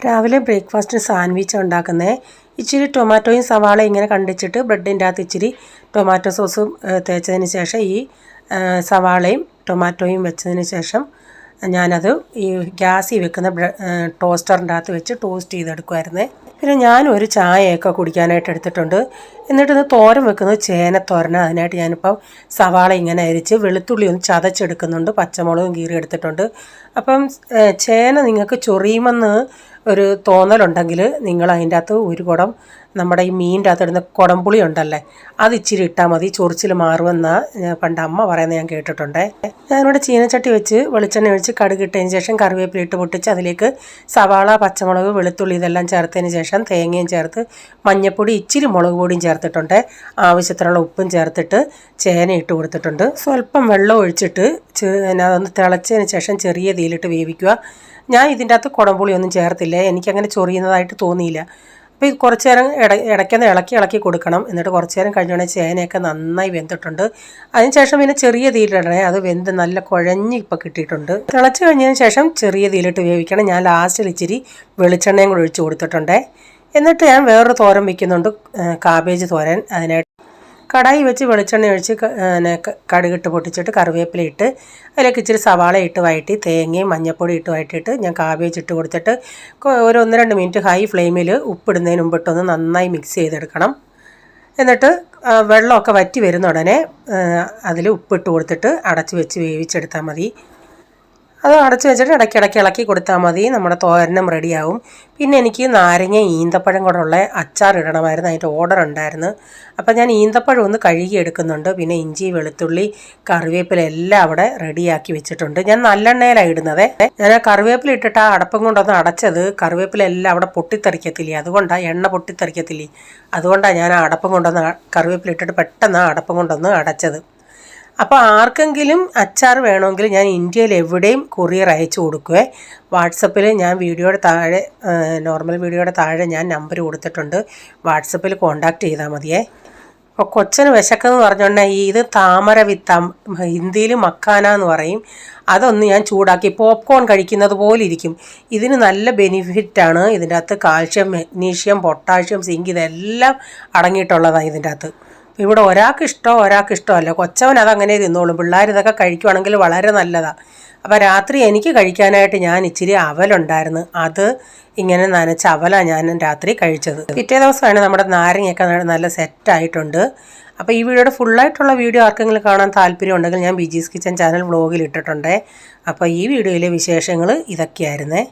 രാവിലെ ബ്രേക്ക്ഫാസ്റ്റിന് സാൻഡ്വിച്ച് ഉണ്ടാക്കുന്നത്. ഇച്ചിരി ടൊമാറ്റോയും സവാളയും ഇങ്ങനെ കണ്ടിച്ചിട്ട് ബ്രെഡിൻ്റെ അകത്ത് ഇച്ചിരി ടൊമാറ്റോ സോസും തേച്ചതിന് ശേഷം ഈ സവാളയും ടൊമാറ്റോയും വെച്ചതിന് ശേഷം ഞാനത് ഈ ഗ്യാസിൽ വെക്കുന്ന ടോസ്റ്ററിൻ്റെ അകത്ത് വെച്ച് ടോസ്റ്റ് ചെയ്തെടുക്കുമായിരുന്നേ. പിന്നെ ഞാനൊരു ചായയൊക്കെ കുടിക്കാനായിട്ട് എടുത്തിട്ടുണ്ട്. എന്നിട്ടിത് തോരൻ വെക്കുന്നത് ചേനത്തോരനാണ്. അതിനായിട്ട് ഞാനിപ്പോൾ സവാള ഇങ്ങനെ അരിച്ച് വെളുത്തുള്ളി ഒന്ന് ചതച്ചെടുക്കുന്നുണ്ട്, പച്ചമുളകും കീറി എടുത്തിട്ടുണ്ട്. അപ്പം ചേന നിങ്ങൾക്ക് ചൊറിയുമെന്ന് ഒരു തോന്നലുണ്ടെങ്കിൽ നിങ്ങൾ അതിൻ്റെ അകത്ത് ഒരു കുടം നമ്മുടെ ഈ മീനിൻ്റെ അകത്ത് ഇടുന്ന കുടംപുളി ഉണ്ടല്ലേ, അത് ഇച്ചിരി ഇട്ടാൽ മതി, ചൊറിച്ചിൽ മാറുമെന്നാണ് പണ്ട് അമ്മ പറയുന്നത് ഞാൻ കേട്ടിട്ടുണ്ട്. ഞാനിവിടെ ചീനച്ചട്ടി വെച്ച് വെളിച്ചെണ്ണ ഒഴിച്ച് കടുകിട്ടതിന് ശേഷം കറിവേപ്പില ഇട്ട് പൊട്ടിച്ച് അതിലേക്ക് സവാള, പച്ചമുളക്, വെളുത്തുള്ളി ഇതെല്ലാം ചേർത്തതിന് ശേഷം തേങ്ങയും ചേർത്ത് മഞ്ഞൾപ്പൊടി ഇച്ചിരി മുളക് പൊടിയും ചേർത്തിട്ടുണ്ട്. ആവശ്യത്തിനുള്ള ഉപ്പും ചേർത്തിട്ട് ചേന ഇട്ട് കൊടുത്തിട്ടുണ്ട്. സ്വല്പം വെള്ളം ഒഴിച്ചിട്ട് അതൊന്ന് തിളച്ചതിന് ശേഷം ചെറിയ തീയിലിട്ട് വേവിക്കുക. ഞാൻ ഇതിൻ്റെ അകത്ത് കുടംപുളി ഒന്നും ചേർത്തില്ല, എനിക്കങ്ങനെ ചൊറിയുന്നതായിട്ട് തോന്നിയില്ല. അപ്പോൾ ഇത് കുറച്ച് നേരം ഇടയ്ക്കൊന്ന് ഇളക്കി കൊടുക്കണം. എന്നിട്ട് കുറച്ച് നേരം കഴിഞ്ഞോടെ ചേനയൊക്കെ നന്നായി വെന്തിട്ടുണ്ട്. അതിനുശേഷം പിന്നെ ചെറിയ തീയിലിടണേ, അത് വെന്ത് നല്ല കുഴഞ്ഞ് ഇപ്പോൾ കിട്ടിയിട്ടുണ്ട്. തിളച്ച് കഴിഞ്ഞതിന് ശേഷം ചെറിയ തീയിലിട്ട് വേവിക്കണം. ഞാൻ ലാസ്റ്റിൽ ഇച്ചിരി വെളിച്ചെണ്ണയും കൂടെ ഒഴിച്ച് കൊടുത്തിട്ടുണ്ട്. എന്നിട്ട് ഞാൻ വേറൊരു തോരൻ വയ്ക്കുന്നുണ്ട്, കാബേജ് തോരൻ. അതിനായിട്ട് കടായി വെച്ച് വെളിച്ചെണ്ണ ഒഴിച്ച് കടുകിട്ട് പൊട്ടിച്ചിട്ട് കറിവേപ്പില ഇട്ട് അതിലേക്ക് ഇച്ചിരി സവാള ഇട്ട് വഴറ്റി തേങ്ങയും മഞ്ഞൾപ്പൊടി ഇട്ട് വഴറ്റിയിട്ട് ഞാൻ കാബേജ് ഇട്ട് കൊടുത്തിട്ട് ഒരു 1-2 മിനിറ്റ് ഹൈ ഫ്ലെയിമിൽ ഉപ്പിടുന്നതിന് മുമ്പിട്ടൊന്ന് നന്നായി മിക്സ് ചെയ്തെടുക്കണം. എന്നിട്ട് വെള്ളമൊക്കെ വറ്റി വരുന്ന ഉടനെ അതിൽ ഉപ്പിട്ട് കൊടുത്തിട്ട് അടച്ച് വെച്ച് വേവിച്ചെടുത്താൽ മതി. അത് അടച്ച് വെച്ചിട്ട് ഇടയ്ക്കിടയ്ക്ക് ഇളക്കി കൊടുത്താൽ മതി, നമ്മുടെ തോരനും റെഡിയാവും. പിന്നെ എനിക്ക് നാരങ്ങ ഈന്തപ്പഴം കൂടെ ഉള്ള അച്ചാർ ഇടണമായിരുന്നു, അതിൻ്റെ ഓർഡർ ഉണ്ടായിരുന്നു. അപ്പം ഞാൻ ഈന്തപ്പഴം ഒന്ന് കഴുകി എടുക്കുന്നുണ്ട്. പിന്നെ ഇഞ്ചി, വെളുത്തുള്ളി, കറിവേപ്പില എല്ലാം അവിടെ റെഡിയാക്കി വെച്ചിട്ടുണ്ട്. ഞാൻ നല്ലെണ്ണയിലാണ് ഇടുന്നത്. ഞാൻ ആ കറിവേപ്പില ഇട്ടിട്ട് ആ അടപ്പം കൊണ്ടൊന്ന് അടച്ചത്, കറിവേപ്പില എല്ലാം അവിടെ പൊട്ടിത്തെറിക്കത്തില്ലേ, അതുകൊണ്ടാണ് എണ്ണ പൊട്ടിത്തെറിക്കത്തില്ലേ, അതുകൊണ്ടാണ് ഞാൻ ആ അടപ്പം കൊണ്ടൊന്ന് കറിവേപ്പില ഇട്ടിട്ട് പെട്ടെന്ന് ആ അടപ്പം കൊണ്ടൊന്ന് അടച്ചത്. അപ്പോൾ ആർക്കെങ്കിലും അച്ചാർ വേണമെങ്കിൽ ഞാൻ ഇന്ത്യയിൽ എവിടെയും കൊറിയർ അയച്ചു കൊടുക്കുവേ. വാട്സപ്പിൽ ഞാൻ വീഡിയോയുടെ താഴെ നോർമൽ വീഡിയോയുടെ താഴെ ഞാൻ നമ്പർ കൊടുത്തിട്ടുണ്ട്, വാട്സപ്പിൽ കോൺടാക്റ്റ് ചെയ്താൽ മതിയേ. അപ്പോൾ കൊച്ചന് വിശക്കെന്ന് പറഞ്ഞുകൊണ്ടാൽ ഇത് താമര വിത്ത്, ഹിന്ദിയിൽ മക്കാന എന്ന് പറയും. അതൊന്ന് ഞാൻ ചൂടാക്കി പോപ്കോൺ കഴിക്കുന്നത് പോലെ ഇരിക്കും. ഇതിന് നല്ല ബെനിഫിറ്റാണ്. ഇതിൻ്റെ അകത്ത് കാൽഷ്യം, മഗ്നീഷ്യം, പൊട്ടാഷ്യം, സിങ്ക് ഇതെല്ലാം അടങ്ങിയിട്ടുള്ളതാണ് ഇതിൻ്റെ അകത്ത്. ഇവിടെ ഒരാൾക്ക് ഇഷ്ടമല്ല, കൊച്ചവൻ അതങ്ങനെ തിന്നോളും. പിള്ളേർ ഇതൊക്കെ കഴിക്കുവാണെങ്കിൽ വളരെ നല്ലതാണ്. അപ്പോൾ രാത്രി എനിക്ക് കഴിക്കാനായിട്ട് ഞാൻ ഇച്ചിരി അവലുണ്ടായിരുന്നു, അത് ഇങ്ങനെ നനച്ച അവലാണ് ഞാൻ രാത്രി കഴിച്ചത്. പിറ്റേ ദിവസമാണ് നമ്മുടെ നാരങ്ങയൊക്കെ നല്ല സെറ്റായിട്ടുണ്ട്. അപ്പോൾ ഈ വീഡിയോയുടെ ഫുള്ളായിട്ടുള്ള വീഡിയോ ആർക്കെങ്കിലും കാണാൻ താല്പര്യം ഉണ്ടെങ്കിൽ ഞാൻ ബിജീസ് കിച്ചൻ ചാനൽ വ്ളോഗിൽ ഇട്ടിട്ടുണ്ട്. അപ്പോൾ ഈ വീഡിയോയിലെ വിശേഷങ്ങൾ ഇതൊക്കെയായിരുന്നേ.